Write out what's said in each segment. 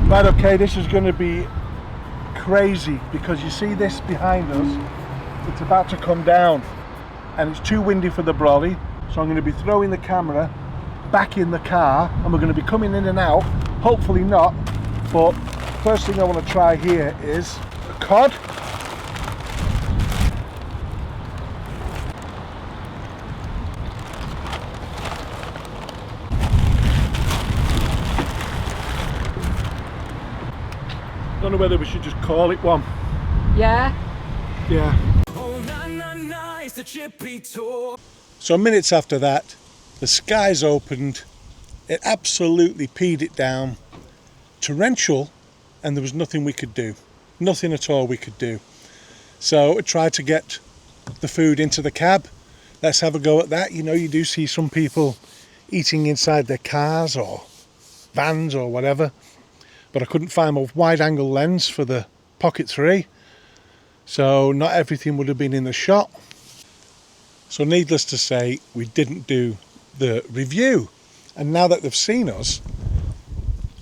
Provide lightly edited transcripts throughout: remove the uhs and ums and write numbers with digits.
Right, okay, this is going to be crazy because you see this behind us, it's about to come down and it's too windy for the brolly, so I'm going to be throwing the camera back in the car and we're going to be coming in and out, hopefully not, but first thing I want to try here is a cod. Don't know whether we should just call it one. Yeah. Oh, na, na, na, it's the Chippy Tour. So minutes after that, the skies opened, it absolutely peed it down, torrential, and there was nothing we could do. Nothing at all we could do. So I tried to get the food into the cab. Let's have a go at that. You know, you do see some people eating inside their cars or vans or whatever, but I couldn't find a wide angle lens for the Pocket 3, so not everything would have been in the shot. So needless to say, we didn't do the review, and now that they've seen us,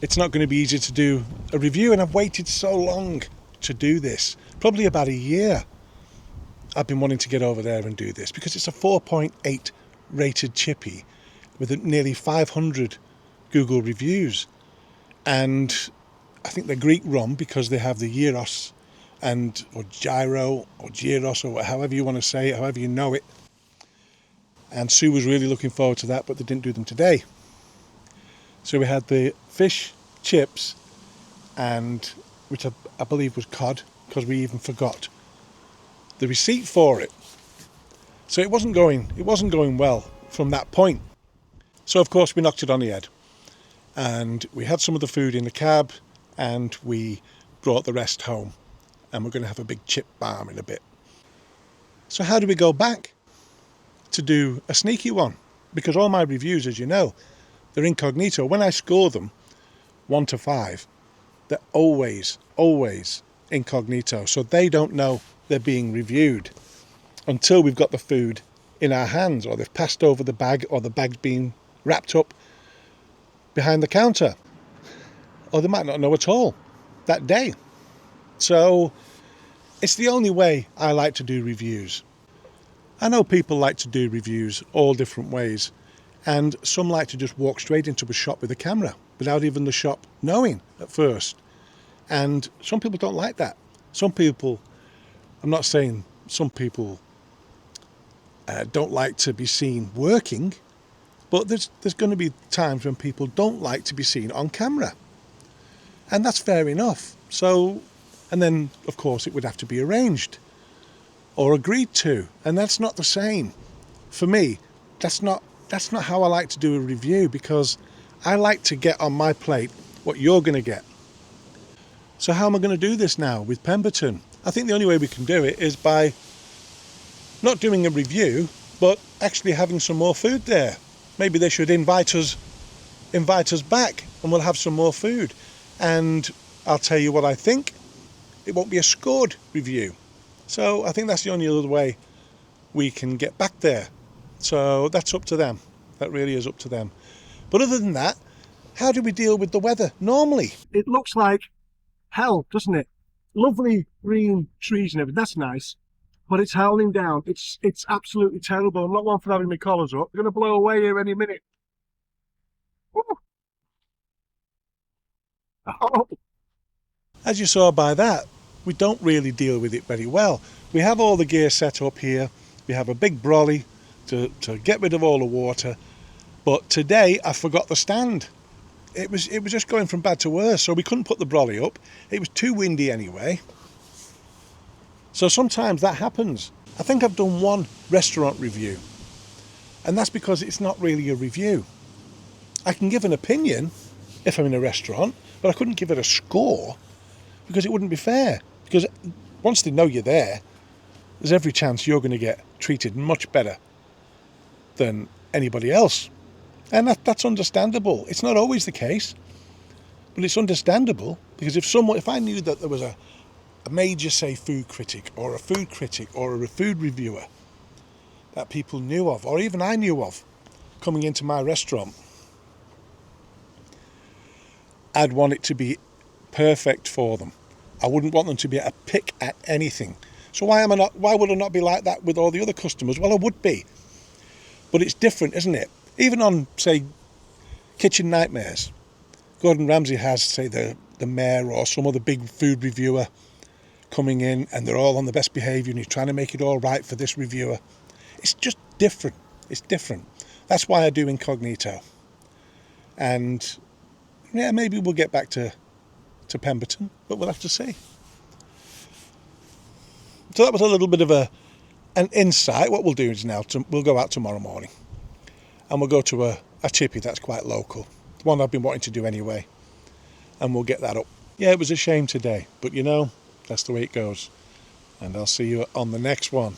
it's not going to be easy to do a review, and I've waited so long to do this, probably about a year. I've been wanting to get over there and do this because it's a 4.8 rated chippy with nearly 500 Google reviews, and I think they're Greek rum because they have the gyros and or gyro or gyros or however you want to say it, however you know it. And Sue was really looking forward to that, but they didn't do them today. So we had the fish chips, and which I believe was cod, because we even forgot the receipt for it. So it wasn't going well from that point. So of course we knocked it on the head, and we had some of the food in the cab, and we brought the rest home, and we're going to have a big chip balm in a bit. So how do we go back to do a sneaky one? Because all my reviews, as you know, they're incognito. When I score them 1 to 5, they're always incognito, so they don't know they're being reviewed until we've got the food in our hands, or they've passed over the bag, or the bag's been wrapped up behind the counter, or they might not know at all that day. So it's the only way I like to do reviews. I know people like to do reviews all different ways, and some like to just walk straight into a shop with a camera without even the shop knowing at first, and some people don't like that. Some people, I'm not saying some people don't like to be seen working, but there's going to be times when people don't like to be seen on camera, and that's fair enough. So, and then of course it would have to be arranged or agreed to, and that's not the same for me. That's not how I like to do a review, because I like to get on my plate what you're going to get. So how am I going to do this now with Pemberton? I think the only way we can do it is by not doing a review, but actually having some more food there. Maybe they should invite us back, and we'll have some more food. And I'll tell you what I think. It won't be a scored review. So I think that's the only other way we can get back there. So that's up to them. That really is up to them. But other than that, how do we deal with the weather normally? It looks like hell, doesn't it? Lovely green trees and everything, that's nice. But it's howling down. It's absolutely terrible. I'm not one for having my collars up. They're going to blow away here any minute. Woo. Oh. As you saw by that, we don't really deal with it very well. We have all the gear set up here. We have a big brolly to get rid of all the water. But today I forgot the stand. It was just going from bad to worse, so we couldn't put the brolly up. It was too windy anyway. So sometimes that happens. I think I've done one restaurant review, and that's because it's not really a review. I can give an opinion if I'm in a restaurant, but I couldn't give it a score because it wouldn't be fair. Because once they know you're there, there's every chance you're going to get treated much better than anybody else. And that's understandable. It's not always the case, but it's understandable, because if I knew that there was a major, say, food critic or a food critic or a food reviewer that people knew of, or even I knew of, coming into my restaurant, I'd want it to be perfect for them. I wouldn't want them to be able to pick at anything. So why would I not be like that with all the other customers? Well, I would be. But it's different, isn't it? Even on, say, Kitchen Nightmares, Gordon Ramsay has, say, the mayor or some other big food reviewer coming in, and they're all on the best behaviour, and he's trying to make it all right for this reviewer. It's just different. It's different. That's why I do Incognito. And yeah, maybe we'll get back to Pemberton, but we'll have to see. So that was a little bit of an insight. What we'll do is now we'll go out tomorrow morning, and we'll go to a chippy that's quite local, the one I've been wanting to do anyway, and we'll get that up. Yeah, it was a shame today, but you know, that's the way it goes. And I'll see you on the next one.